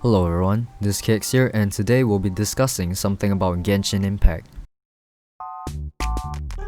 Hello everyone, this is Kix here, and today we'll be discussing something about Genshin Impact.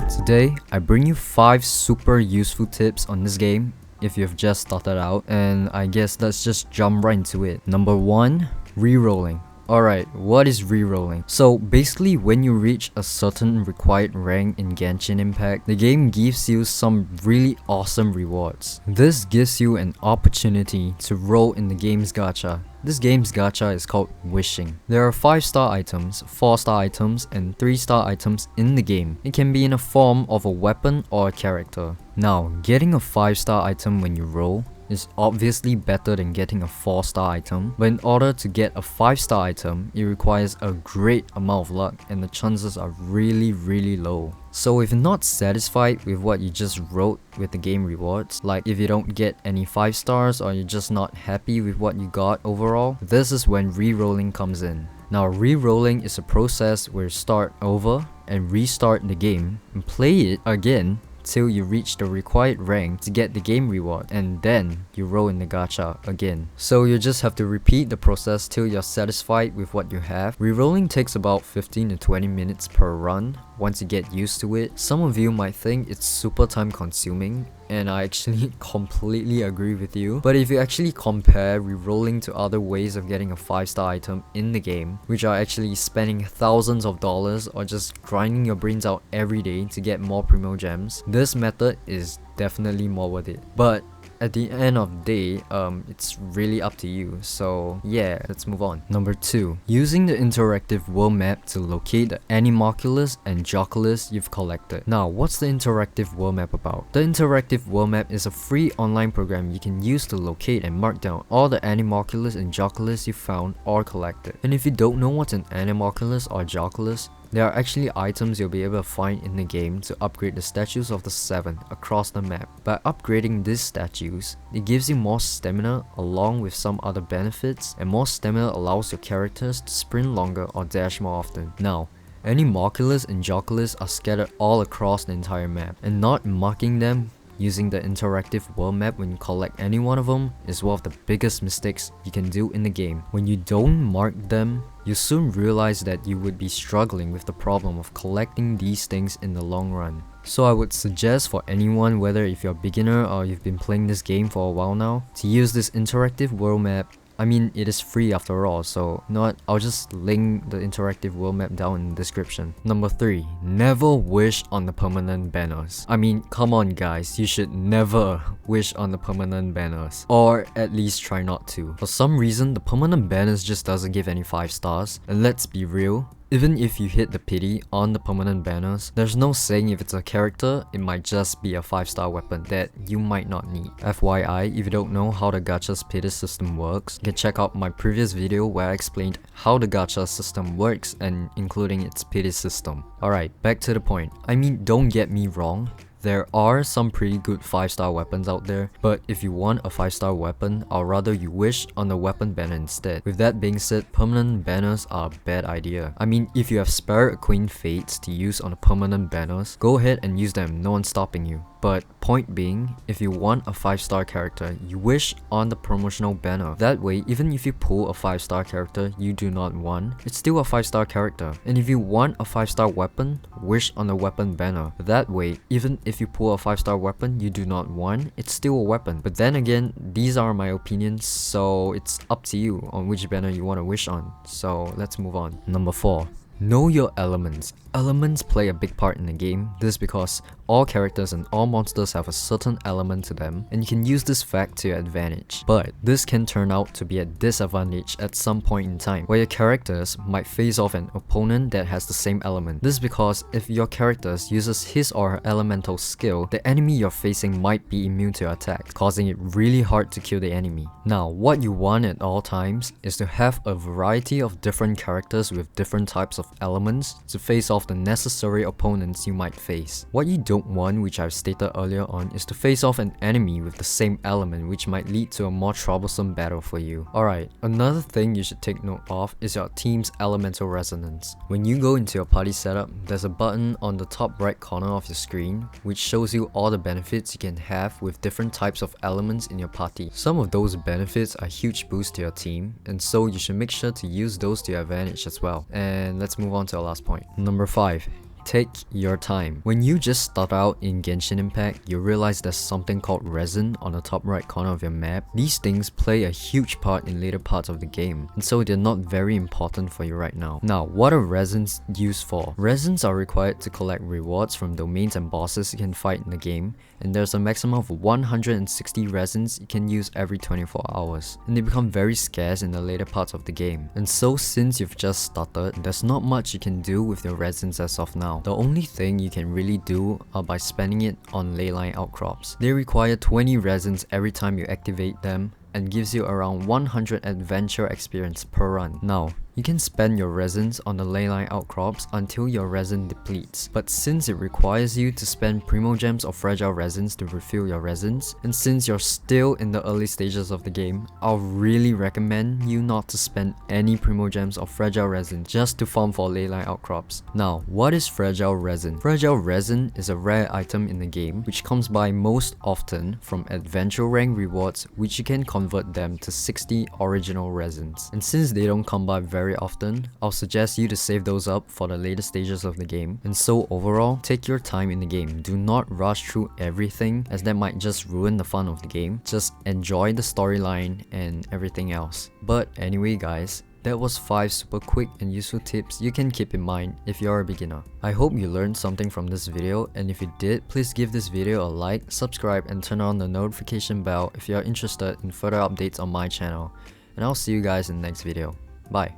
Today, I bring you 5 super useful tips on this game if you've just started out, and I guess let's just jump right into it. Number 1, Rerolling. Alright, what is rerolling? So basically, when you reach a certain required rank in Genshin Impact, the game gives you some really awesome rewards. This gives you an opportunity to roll in the game's gacha. This game's gacha is called Wishing. There are 5-star items, 4-star items, and 3-star items in the game. It can be in a form of a weapon or a character. Now, getting a 5-star item when you roll is obviously better than getting a 4-star item, but in order to get a 5-star item, it requires a great amount of luck and the chances are really low. So if you're not satisfied with what you just wrote with the game rewards, like if you don't get any 5 stars or you're just not happy with what you got overall, this is when re-rolling comes in. Now, re-rolling is a process where you start over and restart the game and play it again till you reach the required rank to get the game reward, and then you roll in the gacha again. So you just have to repeat the process till you're satisfied with what you have. Rerolling takes about 15 to 20 minutes per run once you get used to it. Some of you might think it's super time consuming, and I actually completely agree with you. But if you actually compare rerolling to other ways of getting a 5-star item in the game, which are actually spending thousands of dollars or just grinding your brains out every day to get more primo gems, this method is definitely more worth it. But at the end of the day, it's really up to you. So yeah, let's move on. Number 2, using the interactive world map to locate the Animalculus and Joculus you've collected. Now, what's the interactive world map about? The interactive world map is a free online program you can use to locate and mark down all the Animalculus and Joculus you found or collected. And if you don't know what's an Animalculus or Joculus, there are actually items you'll be able to find in the game to upgrade the statues of the 7 across the map. By upgrading these statues, it gives you more stamina along with some other benefits, and more stamina allows your characters to sprint longer or dash more often. Now, Animalculus and Joculus are scattered all across the entire map, and not marking them using the interactive world map when you collect any one of them is one of the biggest mistakes you can do in the game. When you don't mark them, you soon realize that you would be struggling with the problem of collecting these things in the long run. So I would suggest for anyone, whether if you're a beginner or you've been playing this game for a while now, to use this interactive world map. I mean, it is free after all, so you know what, I'll just link the interactive world map down in the description. Number 3, never wish on the permanent banners. I mean, come on guys, you should never wish on the permanent banners, or at least try not to. For some reason, the permanent banners just doesn't give any 5 stars, and let's be real, even if you hit the pity on the permanent banners, there's no saying if it's a character, it might just be a 5-star weapon that you might not need. FYI, if you don't know how the gacha's pity system works, you can check out my previous video where I explained how the gacha system works and including its pity system. Alright, back to the point. I mean, don't get me wrong, there are some pretty good 5-star weapons out there, but if you want a 5-star weapon, I'd rather you wish on the weapon banner instead. With that being said, permanent banners are a bad idea. I mean, if you have spare Queen Fates to use on the permanent banners, go ahead and use them, no one's stopping you. But point being, if you want a 5-star character, you wish on the promotional banner. That way, even if you pull a 5-star character you do not want, it's still a 5-star character. And if you want a 5-star weapon, wish on the weapon banner. That way, even if you pull a 5-star weapon you do not want, it's still a weapon. But then again, these are my opinions, so it's up to you on which banner you want to wish on. So let's move on. Number 4, know your elements. Elements play a big part in the game. This is because all characters and all monsters have a certain element to them, and you can use this fact to your advantage. But this can turn out to be a disadvantage at some point in time, where your characters might face off an opponent that has the same element. This is because if your character uses his or her elemental skill, the enemy you're facing might be immune to your attack, causing it really hard to kill the enemy. Now, what you want at all times is to have a variety of different characters with different types of of elements to face off the necessary opponents you might face. What you don't want, which I've stated earlier on, is to face off an enemy with the same element, which might lead to a more troublesome battle for you. Alright, another thing you should take note of is your team's elemental resonance. When you go into your party setup, there's a button on the top right corner of your screen which shows you all the benefits you can have with different types of elements in your party. Some of those benefits are huge boosts to your team, and so you should make sure to use those to your advantage as well. And let's move on to our last point. Number 5. Take your time. When you just start out in Genshin Impact, you realize there's something called resin on the top right corner of your map. These things play a huge part in later parts of the game, and so they're not very important for you right now. Now, what are resins used for? Resins are required to collect rewards from domains and bosses you can fight in the game, and there's a maximum of 160 resins you can use every 24 hours, and they become very scarce in the later parts of the game. And so since you've just started, there's not much you can do with your resins as of now. The only thing you can really do are by spending it on leyline outcrops. They require 20 resins every time you activate them and gives you around 100 adventure experience per run. Now, you can spend your resins on the leyline outcrops until your resin depletes, but since it requires you to spend primogems or fragile resins to refill your resins, and since you're still in the early stages of the game, I'll really recommend you not to spend any primogems or fragile resin just to farm for leyline outcrops. Now, what is fragile resin? Fragile resin is a rare item in the game which comes by most often from adventure rank rewards, which you can convert them to 60 original resins. And since they don't come by very often, I'll suggest you to save those up for the later stages of the game. And so overall, take your time in the game. Do not rush through everything, as that might just ruin the fun of the game. Just enjoy the storyline and everything else. But anyway guys, that was 5 super quick and useful tips you can keep in mind if you're a beginner. I hope you learned something from this video, and if you did, please give this video a like, subscribe and turn on the notification bell if you're interested in further updates on my channel. And I'll see you guys in the next video. Bye.